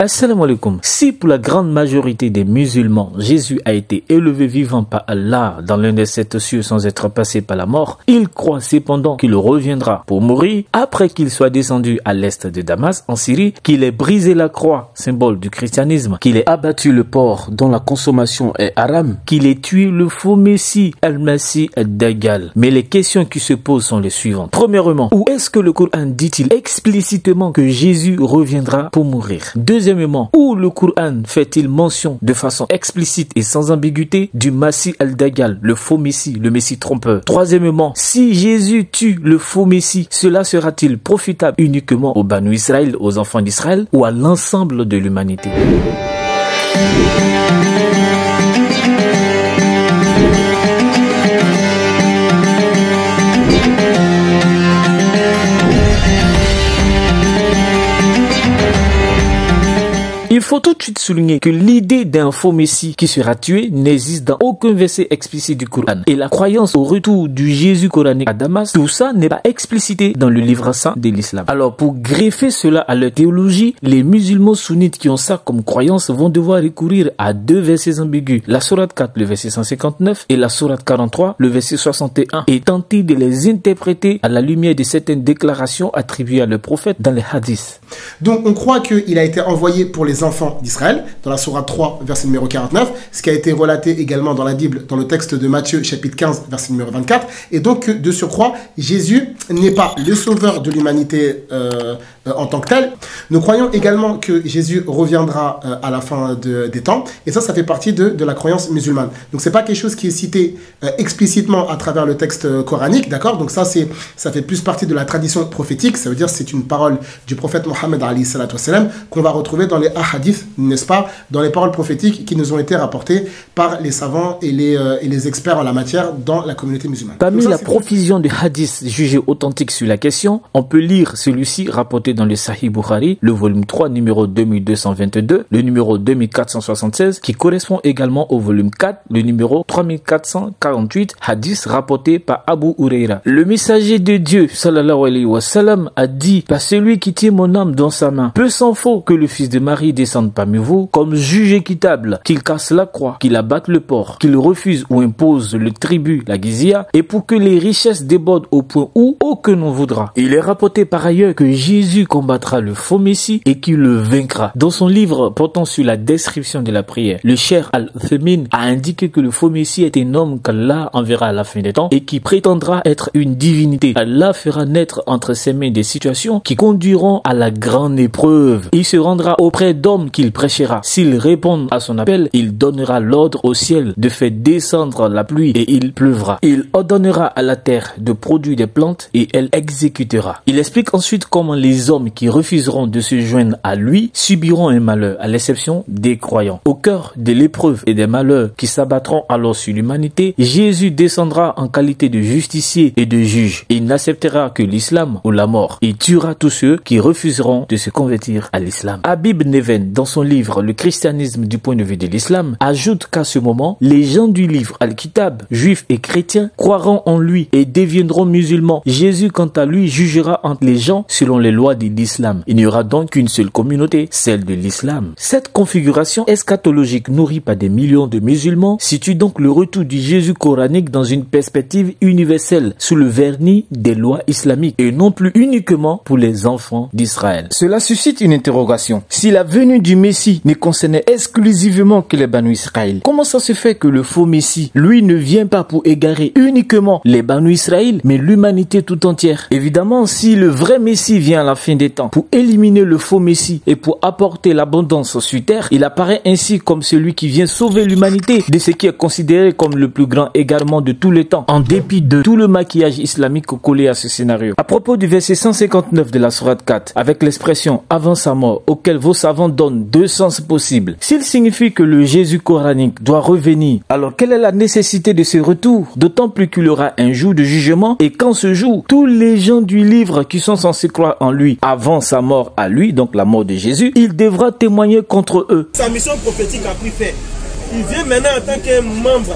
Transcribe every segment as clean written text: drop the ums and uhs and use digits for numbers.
Assalamu alaikum. Si pour la grande majorité des musulmans, Jésus a été élevé vivant par Allah dans l'un des 7 cieux sans être passé par la mort, ils croient cependant qu'il reviendra pour mourir après qu'il soit descendu à l'est de Damas, en Syrie, qu'il ait brisé la croix, symbole du christianisme, qu'il ait abattu le porc dont la consommation est haram, qu'il ait tué le faux Messie, Al-Masih ad-Dajjal. Mais les questions qui se posent sont les suivantes. Premièrement, où est-ce que le Coran dit-il explicitement que Jésus reviendra pour mourir? Deuxièmement, où le Coran fait-il mention de façon explicite et sans ambiguïté du Masih al-Dajjal, le faux Messie, le Messie trompeur? Troisièmement, si Jésus tue le faux Messie, cela sera-t-il profitable uniquement aux Banu Israël, aux enfants d'Israël, ou à l'ensemble de l'humanité? Il faut tout de suite souligner que l'idée d'un faux Messie qui sera tué n'existe dans aucun verset explicite du Coran. Et la croyance au retour du Jésus coranique à Damas, tout ça n'est pas explicité dans le livre saint de l'islam. Alors pour greffer cela à leur théologie, les musulmans sunnites qui ont ça comme croyance vont devoir recourir à 2 versets ambigus. La sourate 4, le verset 159 et la sourate 43, le verset 61 et tenter de les interpréter à la lumière de certaines déclarations attribuées à le prophète dans les hadiths. Donc on croit qu'il a été envoyé pour les enfants d'Israël, dans la sourate 3, verset numéro 49, ce qui a été relaté également dans la Bible, dans le texte de Matthieu, chapitre 15, verset numéro 24. Et donc, de surcroît, Jésus n'est pas le sauveur de l'humanité en tant que tel. Nous croyons également que Jésus reviendra à la fin des temps, et ça fait partie de la croyance musulmane. Donc, c'est pas quelque chose qui est cité explicitement à travers le texte coranique, d'accord? Donc ça fait plus partie de la tradition prophétique, ça veut dire c'est une parole du prophète Mohammed alayhi salatu wassalam qu'on va retrouver dans les hadiths, n'est-ce pas, dans les paroles prophétiques qui nous ont été rapportées par les savants et les experts en la matière dans la communauté musulmane. Parmi la profusion de hadiths jugés authentiques sur la question, on peut lire celui-ci rapporté dans le Sahih Bukhari, le volume 3, numéro 2222, le numéro 2476, qui correspond également au volume 4, le numéro 3448, hadith rapporté par Abu Huraira. Le messager de Dieu, sallallahu alayhi wa sallam, a dit: par celui qui tient mon âme dans sa main, peu s'en faut que le fils de Marie descende parmi vous comme juge équitable, qu'il casse la croix, qu'il abatte le porc, qu'il refuse ou impose le tribut, la gizya, et pour que les richesses débordent au point où aucun n'en voudra. Il est rapporté par ailleurs que Jésus combattra le faux Messie et qu'il le vaincra. Dans son livre portant sur la description de la prière, le Cheikh Al-Uthaymeen a indiqué que le faux Messie est un homme qu'Allah enverra à la fin des temps et qui prétendra être une divinité. Allah fera naître entre ses mains des situations qui conduiront à la grande épreuve. Il se rendra auprès d'hommes qu'il prêchera. S'ils répondent à son appel, il donnera l'ordre au ciel de faire descendre la pluie et il pleuvra. Il ordonnera à la terre de produire des plantes et elle exécutera. Il explique ensuite comment les hommes qui refuseront de se joindre à lui subiront un malheur, à l'exception des croyants. Au cœur de l'épreuve et des malheurs qui s'abattront alors sur l'humanité, Jésus descendra en qualité de justicier et de juge. Il n'acceptera que l'islam ou la mort. Il tuera tous ceux qui refuseront de se convertir à l'islam. Habib Neven, dans son livre Le christianisme du point de vue de l'islam, ajoute qu'à ce moment, les gens du livre Al-Kitab, juifs et chrétiens, croiront en lui et deviendront musulmans. Jésus, quant à lui, jugera entre les gens selon les lois de l'islam. Il n'y aura donc qu'une seule communauté, celle de l'islam. Cette configuration eschatologique nourrie par des millions de musulmans situe donc le retour du Jésus coranique dans une perspective universelle sous le vernis des lois islamiques et non plus uniquement pour les enfants d'Israël. Cela suscite une interrogation. Si la venue du Messie ne concernait exclusivement que les Banu Israël, comment ça se fait que le faux Messie, lui, ne vient pas pour égarer uniquement les Banu Israël, mais l'humanité tout entière? Évidemment, si le vrai Messie vient à la fin des temps pour éliminer le faux Messie et pour apporter l'abondance sur terre, il apparaît ainsi comme celui qui vient sauver l'humanité de ce qui est considéré comme le plus grand égarement de tous les temps, en dépit de tout le maquillage islamique collé à ce scénario. À propos du verset 159 de la sourate 4, avec l'expression « avant sa mort », auquel vos savants donnent 2 sens possibles. S'il signifie que le Jésus coranique doit revenir, alors quelle est la nécessité de ce retour? D'autant plus qu'il y aura un jour de jugement et qu'en ce jour, tous les gens du livre qui sont censés croire en lui avant sa mort à lui, donc la mort de Jésus, il devra témoigner contre eux. Sa mission prophétique a pris fin. Il vient maintenant en tant qu'un membre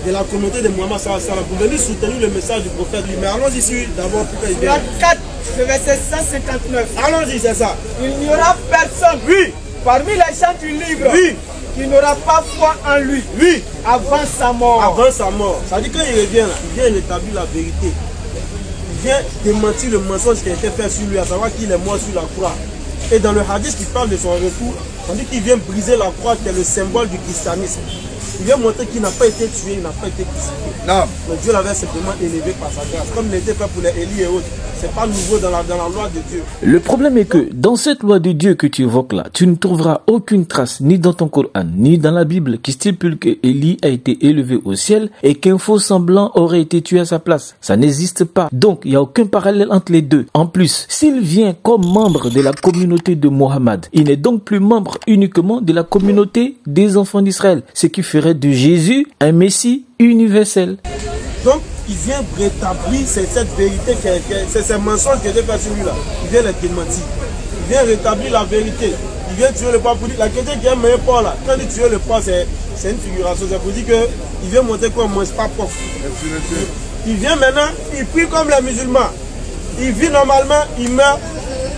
de la communauté de Mohammed sallallahu alayhi wa sallam pour venir soutenir le message du prophète. Mais allons ici d'abord pour qu'il vienne. 4, le verset 159. Allons-y, c'est ça. Il n'y aura personne. Oui. Parmi les gens du livre, oui, qui n'aura pas foi en lui, oui, avant sa mort. Avant sa mort. Ça dit quand il revient là, il vient rétablir la vérité. Il vient démentir le mensonge qui a été fait sur lui, à savoir qu'il est mort sur la croix. Et dans le hadith qui parle de son retour, on dit qu'il vient briser la croix qui est le symbole du christianisme. Il vient montrer qu'il n'a pas été tué, il n'a pas été crucifié. Non. Mais Dieu l'avait simplement élevé par sa grâce. Comme il était fait pour les Élie et autres. C'est pas nouveau dans la loi de Dieu. Le problème est que dans cette loi de Dieu que tu évoques là, tu ne trouveras aucune trace ni dans ton Coran, ni dans la Bible qui stipule que Élie a été élevé au ciel et qu'un faux semblant aurait été tué à sa place. Ça n'existe pas. Donc, il n'y a aucun parallèle entre les deux. En plus, s'il vient comme membre de la communauté de Mohammed, il n'est donc plus membre uniquement de la communauté des enfants d'Israël, ce qui ferait de Jésus un Messie universel. Donc, il vient rétablir cette vérité, c'est ces mensonges qui étaient faits sur lui là. Il vient les démentir. Il vient rétablir la vérité. Il vient tuer le porc pour dire, la chrétien qui aime un porc là, quand il tue le porc, c'est une figuration. C'est pour dire qu'il vient montrer qu'on ne mange pas porc. Il vient maintenant, il prie comme les musulmans. Il vit normalement, il meurt.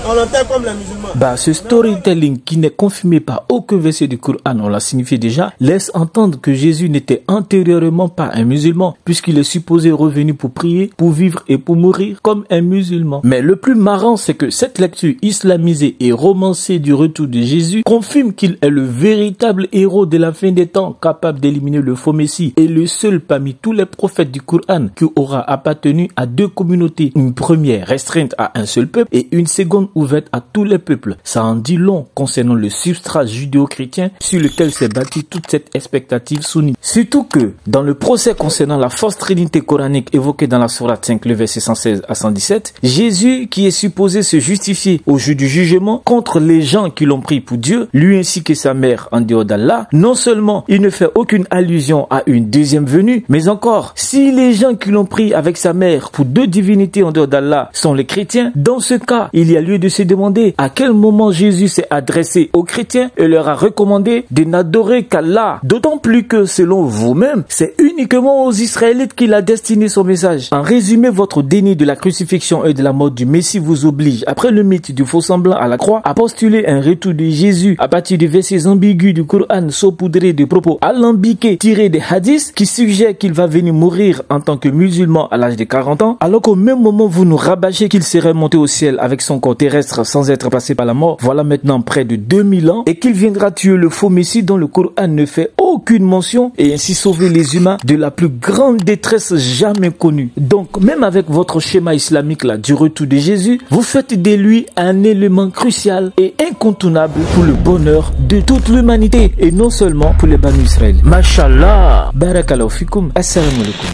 On l'enterre comme les musulmans. Ce storytelling qui n'est confirmé par aucun verset du Coran, on l'a signifié déjà, laisse entendre que Jésus n'était antérieurement pas un musulman, puisqu'il est supposé revenu pour prier, pour vivre et pour mourir comme un musulman. Mais le plus marrant, c'est que cette lecture islamisée et romancée du retour de Jésus confirme qu'il est le véritable héros de la fin des temps, capable d'éliminer le faux messie, et le seul parmi tous les prophètes du Coran qui aura appartenu à deux communautés, une première restreinte à un seul peuple et une seconde ouverte à tous les peuples. Ça en dit long concernant le substrat judéo-chrétien sur lequel s'est bâtie toute cette expectative sunnite. Surtout que, dans le procès concernant la fausse trinité coranique évoquée dans la sourate 5, le verset 116 à 117, Jésus, qui est supposé se justifier au jour du jugement contre les gens qui l'ont pris pour Dieu, lui ainsi que sa mère en dehors d'Allah, non seulement il ne fait aucune allusion à une deuxième venue, mais encore, si les gens qui l'ont pris avec sa mère pour deux divinités en dehors d'Allah sont les chrétiens, dans ce cas, il y a lieu de se demander à quel moment Jésus s'est adressé aux chrétiens et leur a recommandé de n'adorer qu'Allah. D'autant plus que, selon vous-même, c'est uniquement aux Israélites qu'il a destiné son message. En résumé, votre déni de la crucifixion et de la mort du Messie vous oblige, après le mythe du faux semblant à la croix, à postuler un retour de Jésus à partir de versets ambigus du Coran saupoudrés de propos alambiqués tirés des hadiths qui suggèrent qu'il va venir mourir en tant que musulman à l'âge de 40 ans, alors qu'au même moment vous nous rabâchez qu'il serait monté au ciel avec son corps terrestre sans être passé par la mort, voilà maintenant près de 2000 ans, et qu'il viendra tuer le faux Messie dont le Coran ne fait aucune mention et ainsi sauver les humains de la plus grande détresse jamais connue. Donc même avec votre schéma islamique là du retour de Jésus, vous faites de lui un élément crucial et incontournable pour le bonheur de toute l'humanité et non seulement pour les Banu Israël. Mashallah, barakallahu fikum, assalamu alaikum.